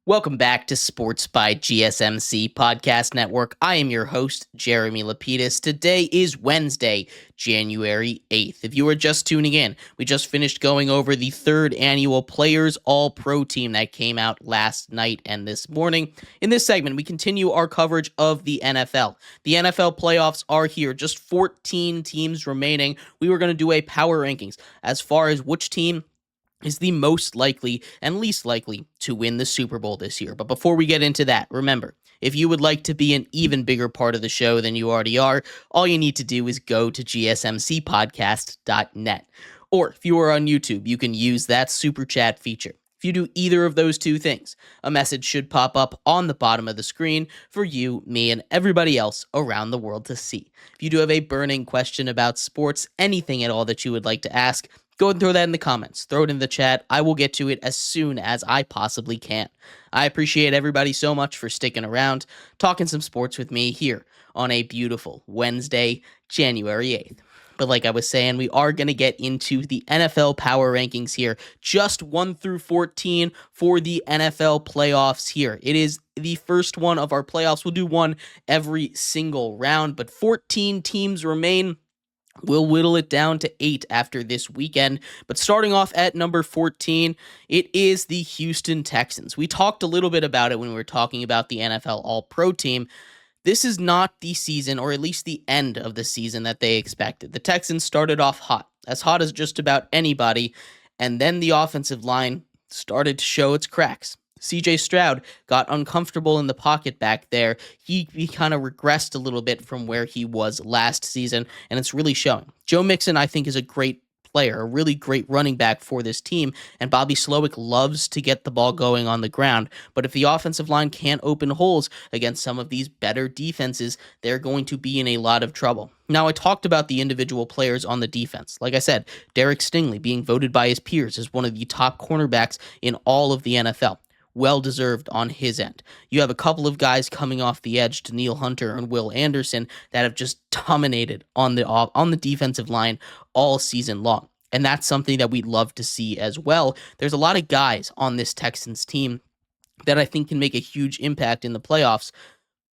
Welcome back to Sports by GSMC Podcast Network. I am your host, Jeremy Lapidus. Today is Wednesday, January 8th. If you are just tuning in, we just finished going over the third annual Players All-Pro team that came out last night and this morning. In this segment, we continue our coverage of the NFL. The NFL playoffs are here, just 14 teams remaining. We were going to do a power rankings as far as which team is the most likely and least likely to win the Super Bowl this year. But before we get into that, remember, if you would like to be an even bigger part of the show than you already are, all you need to do is go to gsmcpodcast.net. Or if you are on YouTube, you can use that super chat feature. If you do either of those two things, a message should pop up on the bottom of the screen for you, me, and everybody else around the world to see. If you do have a burning question about sports, anything at all that you would like to ask, go ahead and throw that in the comments. Throw it in the chat. I will get to it as soon as I possibly can. I appreciate everybody so much for sticking around, talking some sports with me here on a beautiful Wednesday, January 8th. But like I was saying, we are going to get into the NFL power rankings here. Just 1 through 14 for the NFL playoffs here. It is the first one of our playoffs. We'll do one every single round, but 14 teams remain. We'll whittle it down to 8 after this weekend. But starting off at number 14, it is the Houston Texans. We talked a little bit about it when we were talking about the NFL All-Pro team. This is not the season, or at least the end of the season that they expected. The Texans started off hot as just about anybody, and then the offensive line started to show its cracks. CJ Stroud got uncomfortable in the pocket back there. He kind of regressed a little bit from where he was last season, and it's really showing. Joe Mixon, I think, is a great player, a really great running back for this team, and Bobby Slowick loves to get the ball going on the ground. But if the offensive line can't open holes against some of these better defenses, they're going to be in a lot of trouble. Now, I talked about the individual players on the defense. Like I said, Derek Stingley being voted by his peers as one of the top cornerbacks in all of the NFL. Well-deserved on his end. You have a couple of guys coming off the edge, Danielle Hunter and Will Anderson, that have just dominated on the defensive line all season long. And that's something that we'd love to see as well. There's a lot of guys on this Texans team that I think can make a huge impact in the playoffs.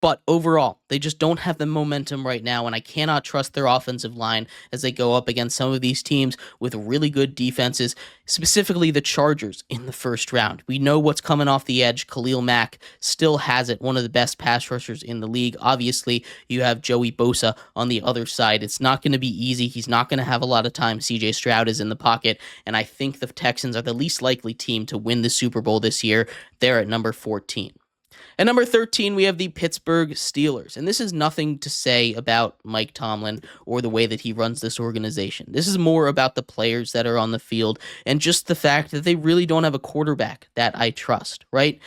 But overall, they just don't have the momentum right now, and I cannot trust their offensive line as they go up against some of these teams with really good defenses, specifically the Chargers in the first round. We know what's coming off the edge. Khalil Mack still has it, one of the best pass rushers in the league. Obviously, you have Joey Bosa on the other side. It's not going to be easy. He's not going to have a lot of time. CJ Stroud is in the pocket, and I think the Texans are the least likely team to win the Super Bowl this year. They're at number 14. At number 13, we have the Pittsburgh Steelers, and this is nothing to say about Mike Tomlin or the way that he runs this organization. This is more about the players that are on the field and just the fact that they really don't have a quarterback that I trust, right?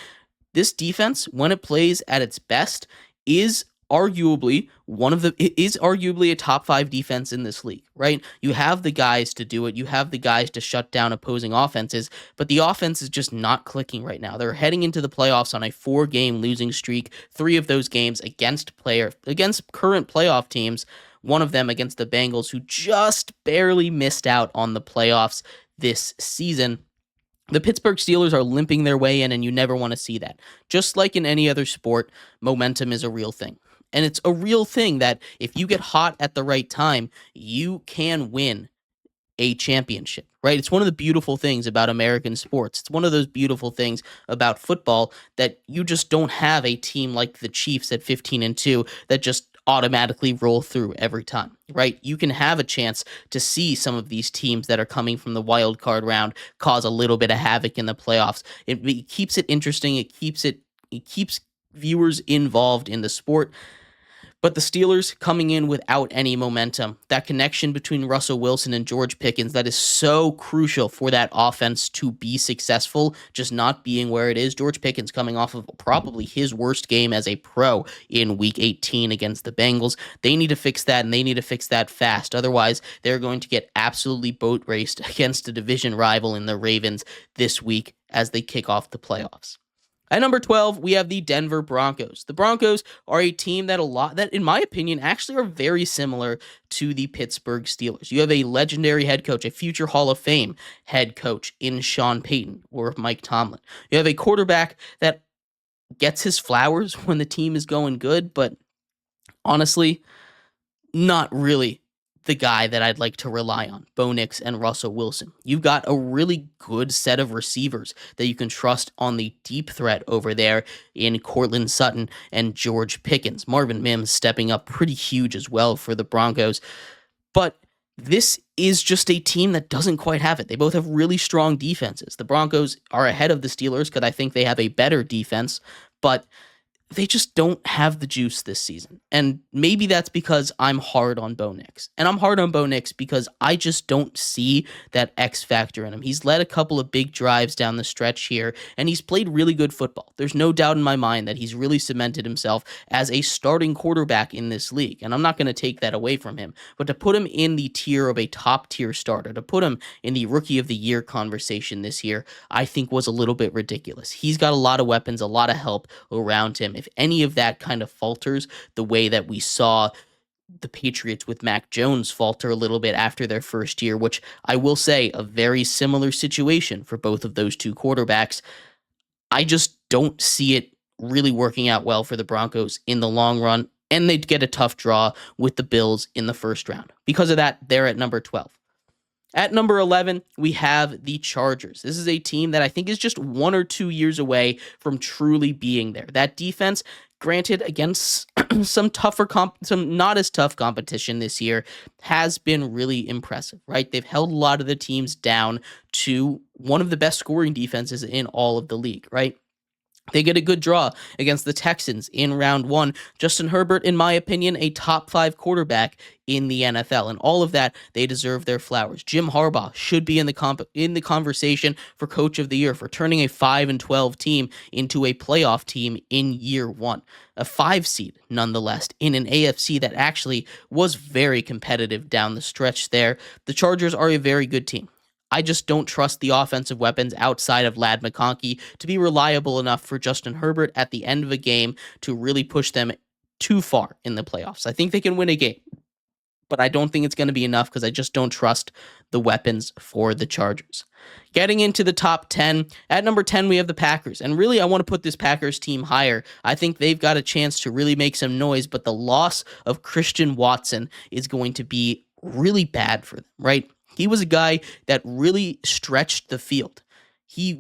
This defense, when it plays at its best, is arguably a top 5 defense in this league, right? You have the guys to do it. You have the guys to shut down opposing offenses, but the offense is just not clicking right now. They're heading into the playoffs on a 4-game losing streak, 3 of those games against current playoff teams, one of them against the Bengals, who just barely missed out on the playoffs this season. The Pittsburgh Steelers are limping their way in, and you never want to see that. Just like in any other sport, momentum is a real thing. And it's a real thing that if you get hot at the right time, you can win a championship, right? It's one of the beautiful things about American sports. It's one of those beautiful things about football that you just don't have a team like the Chiefs at 15-2 that just automatically roll through every time, right? You can have a chance to see some of these teams that are coming from the wild card round cause a little bit of havoc in the playoffs. It keeps it interesting. It keeps viewers involved in the sport. But the Steelers coming in without any momentum, that connection between Russell Wilson and George Pickens, that is so crucial for that offense to be successful, just not being where it is. George Pickens coming off of probably his worst game as a pro in Week 18 against the Bengals. They need to fix that, and they need to fix that fast. Otherwise, they're going to get absolutely boat raced against a division rival in the Ravens this week as they kick off the playoffs. At number 12, we have the Denver Broncos. The Broncos are a team that in my opinion actually are very similar to the Pittsburgh Steelers. You have a legendary head coach, a future Hall of Fame head coach in Sean Payton or Mike Tomlin. You have a quarterback that gets his flowers when the team is going good, but honestly, not really the guy that I'd like to rely on, Bo Nix and Russell Wilson. You've got a really good set of receivers that you can trust on the deep threat over there in Cortland Sutton and George Pickens. Marvin Mims stepping up pretty huge as well for the Broncos. But this is just a team that doesn't quite have it. They both have really strong defenses. The Broncos are ahead of the Steelers because I think they have a better defense, but they just don't have the juice this season. And maybe that's because I'm hard on Bo Nix. And I'm hard on Bo Nix because I just don't see that X factor in him. He's led a couple of big drives down the stretch here, and he's played really good football. There's no doubt in my mind that he's really cemented himself as a starting quarterback in this league. And I'm not going to take that away from him. But to put him in the tier of a top tier starter, to put him in the rookie of the year conversation this year, I think was a little bit ridiculous. He's got a lot of weapons, a lot of help around him. If any of that kind of falters the way that we saw the Patriots with Mac Jones falter a little bit after their first year, which I will say a very similar situation for both of those two quarterbacks, I just don't see it really working out well for the Broncos in the long run, and they'd get a tough draw with the Bills in the first round. Because of that, they're at number 12. At number 11, we have the Chargers. This is a team that I think is just 1 or 2 years away from truly being there. That defense, granted, against some not as tough competition this year, has been really impressive, right? They've held a lot of the teams down to one of the best scoring defenses in all of the league, right? They get a good draw against the Texans in round 1. Justin Herbert, in my opinion, a top 5 quarterback in the NFL. And all of that, they deserve their flowers. Jim Harbaugh should be in the conversation for Coach of the Year for turning a 5-12 team into a playoff team in year 1. A 5 seed, nonetheless, in an AFC that actually was very competitive down the stretch there. The Chargers are a very good team. I just don't trust the offensive weapons outside of Ladd McConkey to be reliable enough for Justin Herbert at the end of a game to really push them too far in the playoffs. I think they can win a game, but I don't think it's going to be enough because I just don't trust the weapons for the Chargers. Getting into the top 10, at number 10, we have the Packers. And really, I want to put this Packers team higher. I think they've got a chance to really make some noise, but the loss of Christian Watson is going to be really bad for them, right? He was a guy that really stretched the field. He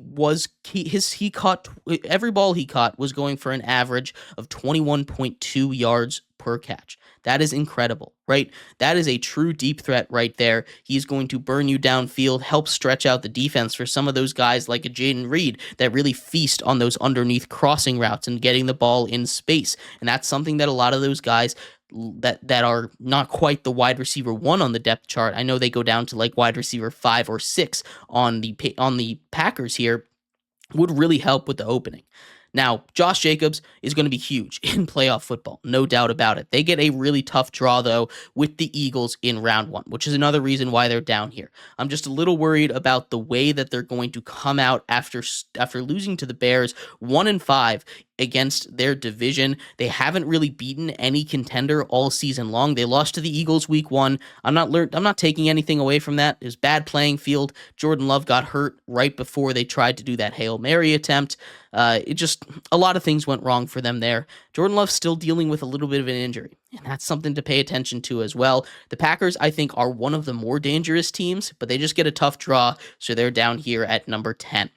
caught every ball he caught was going for an average of 21.2 yards per catch. That is incredible, right? That is a true deep threat right there. He's going to burn you downfield, help stretch out the defense for some of those guys like a Jaden Reed that really feast on those underneath crossing routes and getting the ball in space. And that's something that a lot of those guys that are not quite the wide receiver 1 on the depth chart. I know they go down to like wide receiver 5 or 6 on the Packers here, would really help with the opening. Now, Josh Jacobs is going to be huge in playoff football, no doubt about it. They get a really tough draw, though, with the Eagles in round 1, which is another reason why they're down here. I'm just a little worried about the way that they're going to come out after losing to the Bears 1-5 against their division. They haven't really beaten any contender all season long. They lost to the Eagles week 1. I'm not taking anything away from that. It was bad playing field. Jordan Love got hurt right before they tried to do that Hail Mary attempt. A lot of things went wrong for them there. Jordan Love's still dealing with a little bit of an injury, and that's something to pay attention to as well. The Packers, I think, are one of the more dangerous teams, but they just get a tough draw, so they're down here at number 10.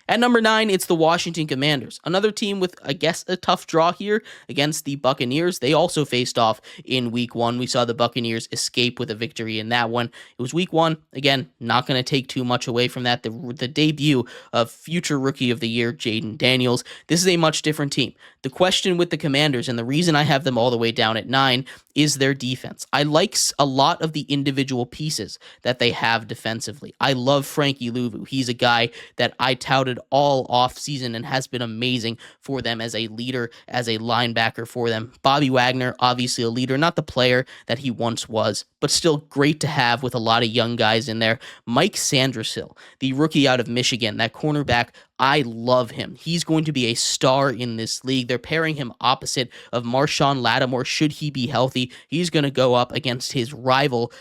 At number 9, it's the Washington Commanders. Another team with, I guess, a tough draw here against the Buccaneers. They also faced off in week 1. We saw the Buccaneers escape with a victory in that one. It was week 1. Again, not going to take too much away from that. The debut of future Rookie of the Year, Jaden Daniels. This is a much different team. The question with the Commanders, and the reason I have them all the way down at 9, is their defense. I like a lot of the individual pieces that they have defensively. I love Frankie Louvu. He's a guy that I touted it all off season and has been amazing for them as a leader, as a linebacker for them. Bobby Wagner, obviously a leader, not the player that he once was, but still great to have with a lot of young guys in there. Mike Sandersill, the rookie out of Michigan, that cornerback, I love him. He's going to be a star in this league. They're pairing him opposite of Marshawn Lattimore. Should he be healthy, he's going to go up against his rival,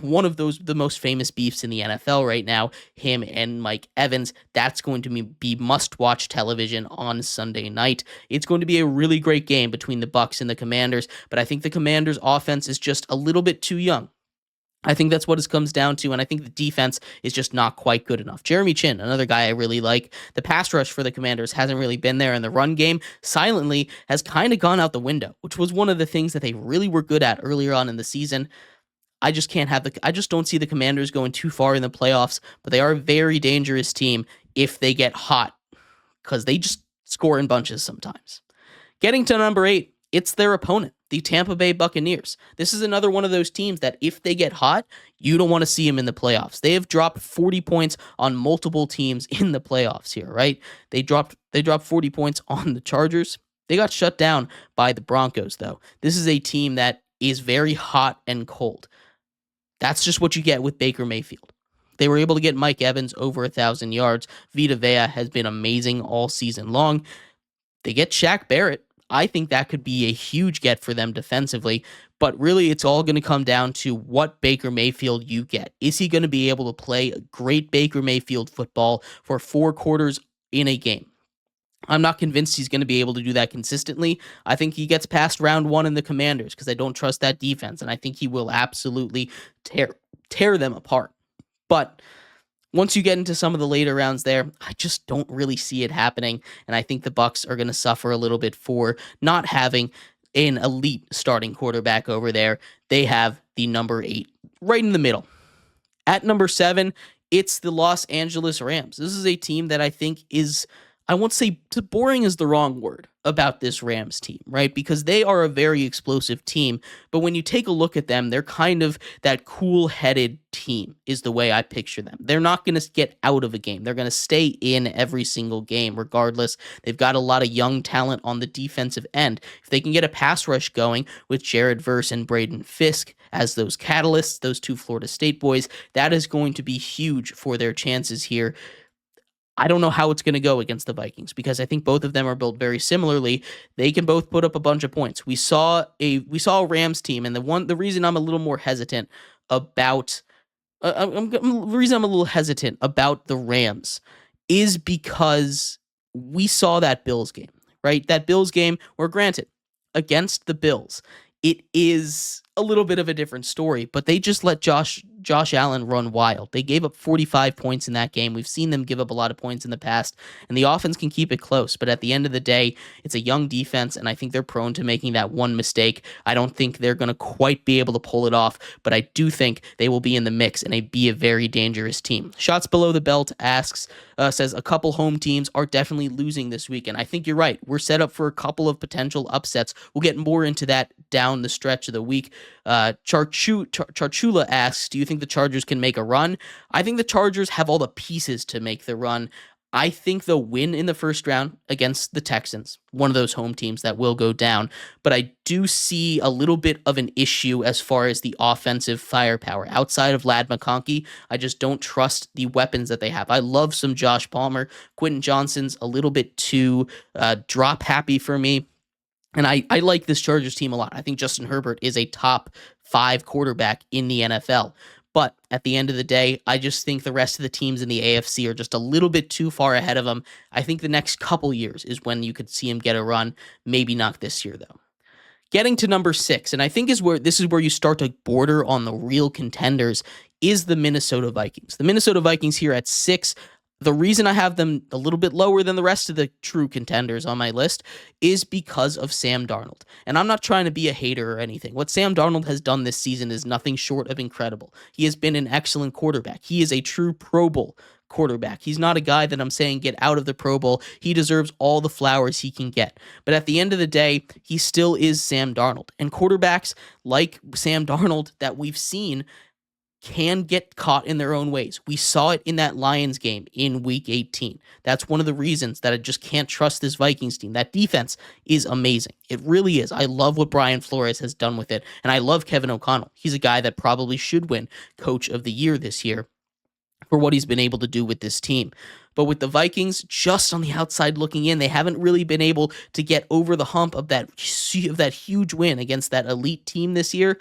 one of the most famous beefs in the NFL right now, him and Mike Evans. That's going to be must-watch television on Sunday night. It's going to be a really great game between the Bucs and the Commanders, but I think the Commanders' offense is just a little bit too young. I think that's what it comes down to, and I think the defense is just not quite good enough. Jeremy Chin, another guy I really like. The pass rush for the Commanders hasn't really been there, and the run game silently has kind of gone out the window, which was one of the things that they really were good at earlier on in the season. I just don't see the Commanders going too far in the playoffs, but they are a very dangerous team if they get hot, because they just score in bunches sometimes. Getting to number 8, it's their opponent, the Tampa Bay Buccaneers. This is another one of those teams that if they get hot, you don't want to see them in the playoffs. They have dropped 40 points on multiple teams in the playoffs here, right? They dropped 40 points on the Chargers. They got shut down by the Broncos, though. This is a team that is very hot and cold. That's just what you get with Baker Mayfield. They were able to get Mike Evans over 1,000 yards. Vita Vea has been amazing all season long. They get Shaq Barrett. I think that could be a huge get for them defensively, but really it's all going to come down to what Baker Mayfield you get. Is he going to be able to play a great Baker Mayfield football for 4 quarters in a game? I'm not convinced he's going to be able to do that consistently. I think he gets past round 1 in the Commanders because I don't trust that defense, and I think he will absolutely tear them apart. But once you get into some of the later rounds there, I just don't really see it happening, and I think the Bucs are going to suffer a little bit for not having an elite starting quarterback over there. They have the number 8 right in the middle. At number 7, it's the Los Angeles Rams. This is a team that I think is, I won't say boring is the wrong word about this Rams team, right? Because they are a very explosive team, but when you take a look at them, they're kind of that cool-headed team is the way I picture them. They're not going to get out of a game. They're going to stay in every single game regardless. They've got a lot of young talent on the defensive end. If they can get a pass rush going with Jared Verse and Braden Fisk as those catalysts, those 2 Florida State boys, that is going to be huge for their chances here. I don't know how it's going to go against the Vikings because I think both of them are built very similarly. They can both put up a bunch of points. We saw a Rams team, and the reason I'm a little more hesitant about the reason I'm a little hesitant about the Rams is because we saw that Bills game, right? That Bills game, where granted, against the Bills, it is a little bit of a different story, but they just let Josh Allen run wild. They gave up 45 points in that game. We've seen them give up a lot of points in the past, and the offense can keep it close, but at the end of the day, it's a young defense, and I think they're prone to making that one mistake. I don't think they're going to quite be able to pull it off, but I do think they will be in the mix and be a very dangerous team. Shots Below the Belt says a couple home teams are definitely losing this weekend. I think you're right. We're set up for a couple of potential upsets. We'll get more into that down the stretch of the week. Charchula asks, do you think the Chargers can make a run? I think the Chargers have all the pieces to make the run. I think they'll win in the first round against the Texans, one of those home teams that will go down. But I do see a little bit of an issue as far as the offensive firepower. Outside of Ladd McConkey, I just don't trust the weapons that they have. I love some Josh Palmer. Quentin Johnson's a little bit too drop happy for me. And I like this Chargers team a lot. I think Justin Herbert is a top 5 quarterback in the NFL. But at the end of the day, I just think the rest of the teams in the AFC are just a little bit too far ahead of them. I think the next couple years is when you could see him get a run. Maybe not this year, though. Getting to number 6, and I think this is where you start to border on the real contenders, is the Minnesota Vikings. The Minnesota Vikings here at 6. The reason I have them a little bit lower than the rest of the true contenders on my list is because of Sam Darnold. And I'm not trying to be a hater or anything. What Sam Darnold has done this season is nothing short of incredible. He has been an excellent quarterback. He is a true Pro Bowl quarterback. He's not a guy that I'm saying get out of the Pro Bowl. He deserves all the flowers he can get. But at the end of the day, he still is Sam Darnold. And quarterbacks like Sam Darnold that we've seen can get caught in their own ways. We saw it in that Lions game in week 18. That's one of the reasons that I just can't trust this Vikings team. That defense is amazing. It really is. I love what Brian Flores has done with it, and I love Kevin O'Connell. He's a guy that probably should win Coach of the Year this year for what he's been able to do with this team. But with the Vikings just on the outside looking in, they haven't really been able to get over the hump of that huge win against that elite team this year.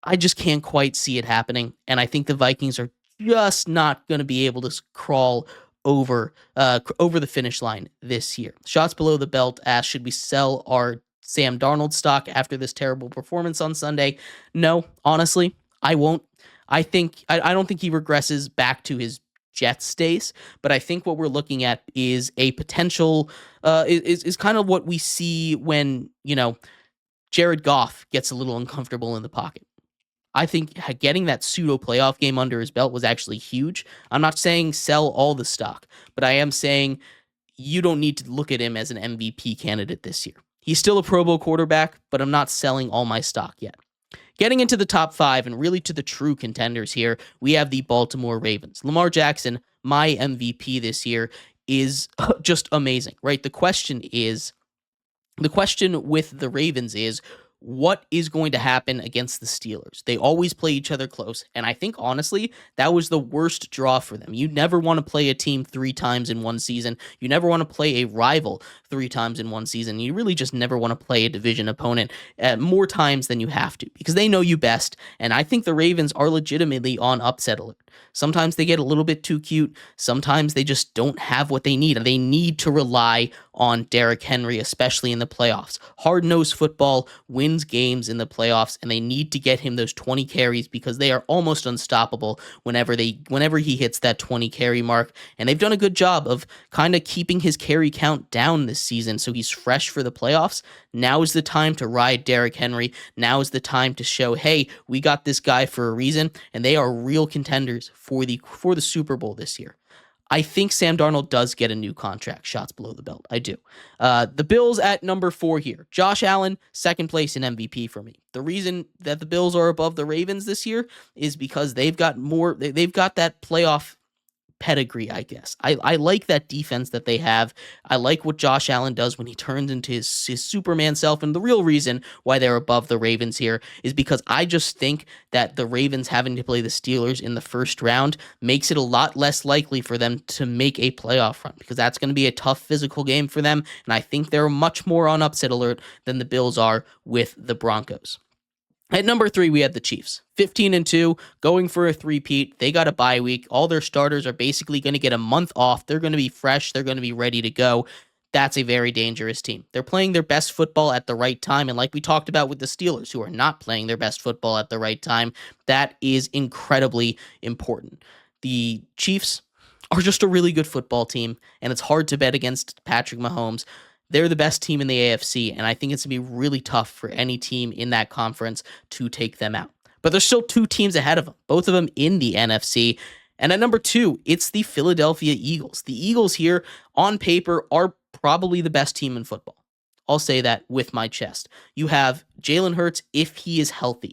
I just can't quite see it happening, and I think the Vikings are just not going to be able to crawl over the finish line this year. Shots Below the Belt asked, should we sell our Sam Darnold stock after this terrible performance on Sunday? No, honestly, I won't. I don't think he regresses back to his Jets days, but I think what we're looking at is a potential is kind of what we see when, Jared Goff gets a little uncomfortable in the pocket. I think getting that pseudo playoff game under his belt was actually huge. I'm not saying sell all the stock, but I am saying you don't need to look at him as an MVP candidate this year. He's still a Pro Bowl quarterback, but I'm not selling all my stock yet. Getting into the top 5 and really to the true contenders here, we have the Baltimore Ravens. Lamar Jackson, my MVP this year, is just amazing, right? The question with the Ravens is, what is going to happen against the Steelers? They always play each other close, and I think, honestly, that was the worst draw for them. You never want to play a team 3 times in one season. You never want to play a rival 3 times in one season. You really just never want to play a division opponent more times than you have to, because they know you best, and I think the Ravens are legitimately on upset alert. Sometimes they get a little bit too cute. Sometimes they just don't have what they need. They need to rely on Derrick Henry, especially in the playoffs. Hard-nosed football wins games in the playoffs, and they need to get him those 20 carries because they are almost unstoppable whenever he hits that 20 carry mark. And they've done a good job of kind of keeping his carry count down this season so he's fresh for the playoffs. Now is the time to ride Derrick Henry. Now is the time to show, hey, we got this guy for a reason, and they are real contenders for the Super Bowl this year. I think Sam Darnold does get a new contract, shots below the belt. I do. The Bills at number 4 here. Josh Allen, second place in MVP for me. The reason that the Bills are above the Ravens this year is because they've got that playoff pedigree, I guess. I like that defense that they have. I like what Josh Allen does when he turns into his Superman self, and the real reason why they're above the Ravens here is because I just think that the Ravens having to play the Steelers in the first round makes it a lot less likely for them to make a playoff run, because that's going to be a tough physical game for them, and I think they're much more on upset alert than the Bills are with the Broncos. At number 3, we had the Chiefs. 15-2, going for a three-peat. They got a bye week. All their starters are basically going to get a month off. They're going to be fresh. They're going to be ready to go. That's a very dangerous team. They're playing their best football at the right time, and like we talked about with the Steelers, who are not playing their best football at the right time, that is incredibly important. The Chiefs are just a really good football team, and it's hard to bet against Patrick Mahomes. They're the best team in the AFC, and I think it's going to be really tough for any team in that conference to take them out. But there's still 2 teams ahead of them, both of them in the NFC. And at number 2, it's the Philadelphia Eagles. The Eagles here, on paper, are probably the best team in football. I'll say that with my chest. You have Jalen Hurts if he is healthy.